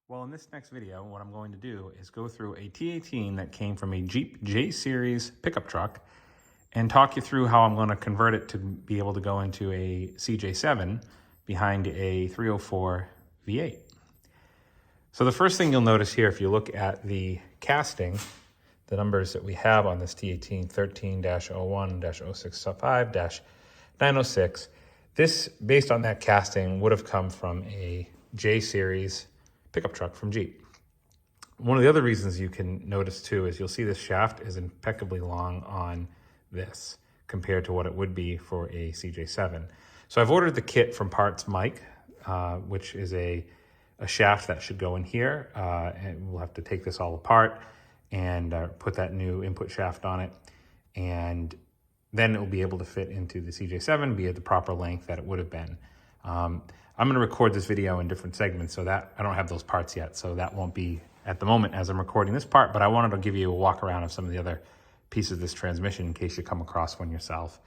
Well, in this next video, what I'm going to do is go through a T18 that came from a Jeep J Series pickup truck and talk you through how I'm going to convert it to be able to go into a CJ7 behind a 304 V8. So the first thing you'll notice here, if you look at the casting, the numbers that we have on this T18, 13-01-065-906, this, based on that casting, would have come from a J Series pickup truck from Jeep. One of the other reasons you can notice too is you'll see this shaft is impeccably long on this compared to what it would be for a CJ7. So I've ordered the kit from Parts Mike, which is a shaft that should go in here, and we'll have to take this all apart and put that new input shaft on it, and then it will be able to fit into the CJ7, be at the proper length that it would have been. I'm going to record this video in different segments, so that I don't have those parts yet, so that won't be at the moment as I'm recording this part, but I wanted to give you a walk around of some of the other pieces of this transmission in case you come across one yourself.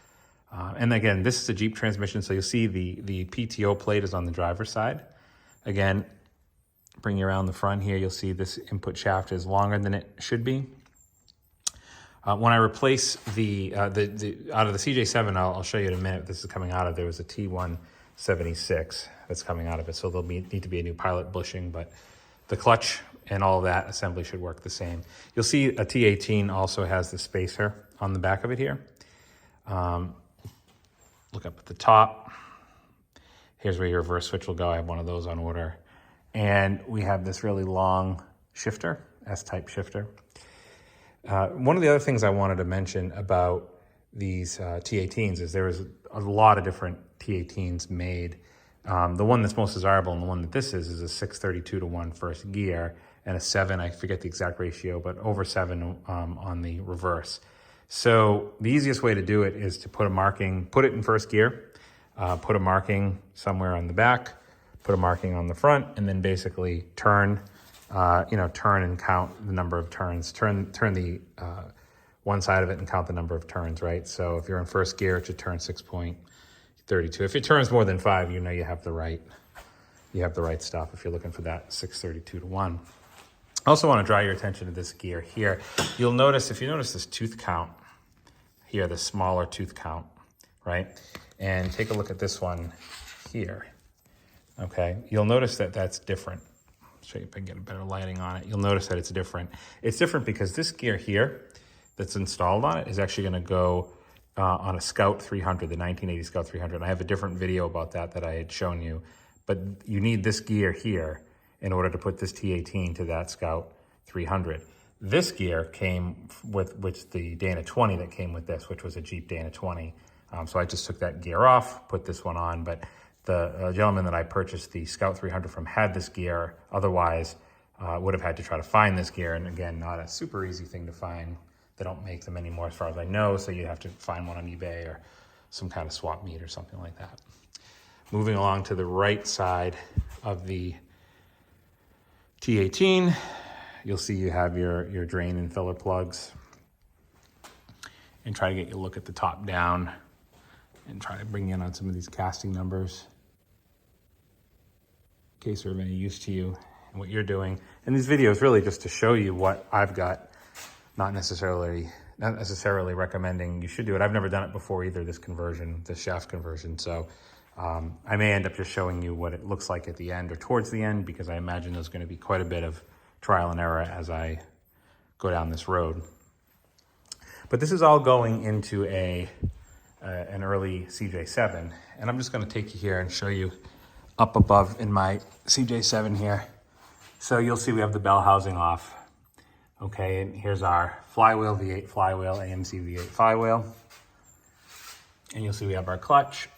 And again, this is a Jeep transmission, so you'll see the PTO plate is on the driver's side. Again, bring you around the front here, you'll see this input shaft is longer than it should be. When I replace the out of the CJ7, I'll show you in a minute, this is coming out of, there was a T176 that's coming out of it, so there'll need to be a new pilot bushing, but the clutch and all of that assembly should work the same. You'll see a T18 also has the spacer on the back of it here. Look up at the top. Here's where your reverse switch will go. I have one of those on order. And we have this really long shifter, S-type shifter. One of the other things I wanted to mention about these T18s is there is a lot of different T18s made. The one that's most desirable and the one that this is a 6:32:1 first gear and a 7, I forget the exact ratio, but over 7 on the reverse. So the easiest way to do it is to put a marking, put it in first gear, put a marking somewhere on the back, put a marking on the front, and then basically turn, turn and count the number of turns. Turn the one side of it and count the number of turns, right? So if you're in first gear, it should turn 6.32. If it turns more than 5, you know you have the right stuff if you're looking for that 6:32:1. I also want to draw your attention to this gear here. You'll notice, if you notice this tooth count here, the smaller tooth count, right? And take a look at this one here, okay? You'll notice that that's different. I'll show you if I can get a better lighting on it. You'll notice that it's different. It's different because this gear here that's installed on it is actually going to go on a Scout 300, the 1980 Scout 300. I have a different video about that I had shown you, but you need this gear here in order to put this T18 to that Scout 300. This gear came with the Dana 20 that came with this, which was a Jeep Dana 20. So I just took that gear off, put this one on, but the gentleman that I purchased the Scout 300 from had this gear. Otherwise, would have had to try to find this gear, and again, not a super easy thing to find. They don't make them anymore as far as I know, so you have to find one on eBay or some kind of swap meet or something like that. Moving along to the right side of the T18, you'll see you have your drain and filler plugs. And try to get you a look at the top down and try to bring in on some of these casting numbers in case they're of any use to you and what you're doing. And these videos really just to show you what I've got, not necessarily recommending you should do it. I've never done it before either, this conversion, this shaft conversion. So I may end up just showing you what it looks like at the end or towards the end, because I imagine there's going to be quite a bit of trial and error as I go down this road. But this is all going into an early CJ7, and I'm just going to take you here and show you up above in my CJ7 here. So you'll see we have the bell housing off. Okay, and here's our flywheel, V8 flywheel, AMC V8 flywheel. And you'll see we have our clutch,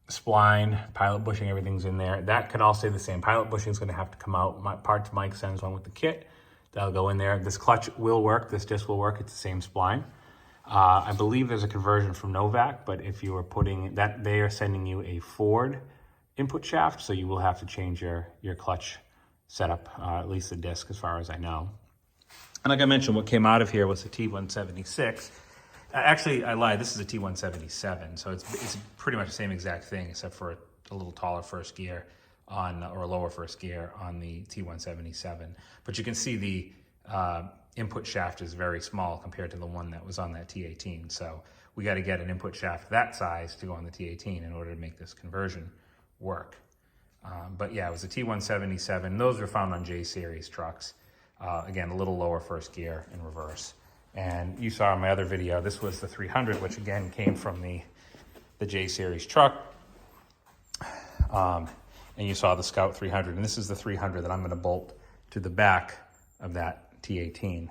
spline, pilot bushing, everything's in there. That could all stay the same. Pilot bushing is going to have to come out. My Parts Mike sends one with the kit. That'll go in there. This clutch will work. This disc will work. It's the same spline. I believe there's a conversion from Novak, but if you are putting that, they are sending you a Ford input shaft, so you will have to change your clutch setup, at least the disc as far as I know. And like I mentioned, what came out of here was a T176. Actually, I lied. This is a T177, so it's pretty much the same exact thing, except for a little taller first gear. on, or lower first gear on the T177. But you can see the input shaft is very small compared to the one that was on that T18. So we got to get an input shaft that size to go on the T18 in order to make this conversion work. But yeah, it was a T177. Those were found on J series trucks. Again, a little lower first gear in reverse. And you saw in my other video, this was the 300, which again came from the J series truck. And you saw the Scout 300, and this is the 300 that I'm going to bolt to the back of that T18.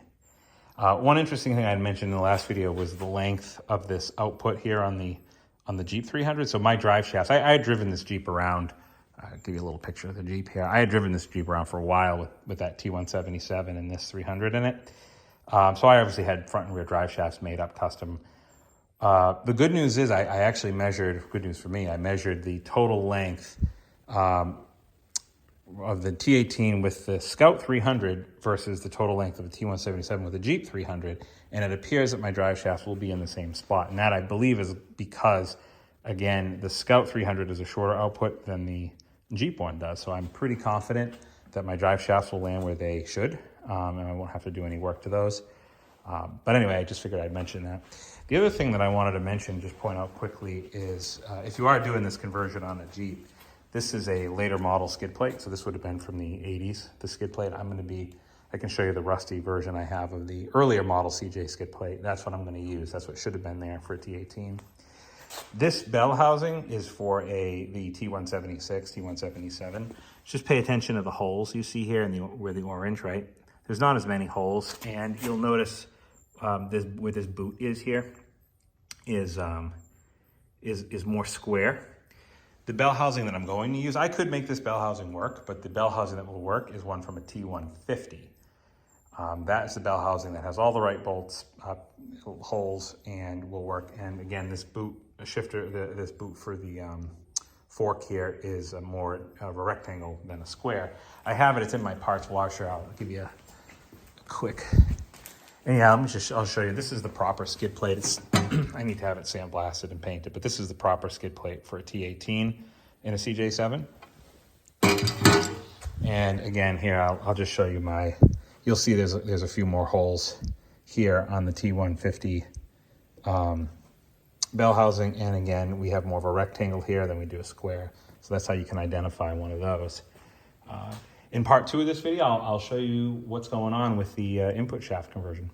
One interesting thing I had mentioned in the last video was the length of this output here on the Jeep 300. So my drive shafts, I had driven this Jeep around. I'll give you a little picture of the Jeep here. I had driven this Jeep around for a while with that T177 and this 300 in it. So I obviously had front and rear drive shafts made up custom. The good news is I actually measured, good news for me, I measured the total length of the T18 with the Scout 300 versus the total length of the T177 with the Jeep 300, and it appears that my drive shafts will be in the same spot. And that, I believe, is because, again, the Scout 300 is a shorter output than the Jeep one does. So I'm pretty confident that my drive shafts will land where they should, and I won't have to do any work to those. But anyway, I just figured I'd mention that. The other thing that I wanted to mention, just point out quickly, is if you are doing this conversion on a Jeep, this is a later model skid plate, so this would have been from the 80s, the skid plate. I can show you the rusty version I have of the earlier model CJ skid plate. That's what I'm going to use. That's what should have been there for a T18. This bell housing is for the T176, T177. Just pay attention to the holes you see here where the orange, right? There's not as many holes, and you'll notice where this boot is here is more square. The bell housing that I'm going to use, I could make this bell housing work, but the bell housing that will work is one from a T150. That is the bell housing that has all the right bolts, holes, and will work. And again, this boot shifter, this boot for the fork here is more of a rectangle than a square. I have it, it's in my parts washer. I'll give you a quick, and yeah, I'll show you. This is the proper skid plate. I need to have it sandblasted and painted, but this is the proper skid plate for a T18 in a CJ7. And again, here, I'll just show you you'll see there's a few more holes here on the T150 bell housing. And again, we have more of a rectangle here than we do a square. So that's how you can identify one of those. In part 2 of this video, I'll show you what's going on with the input shaft conversion.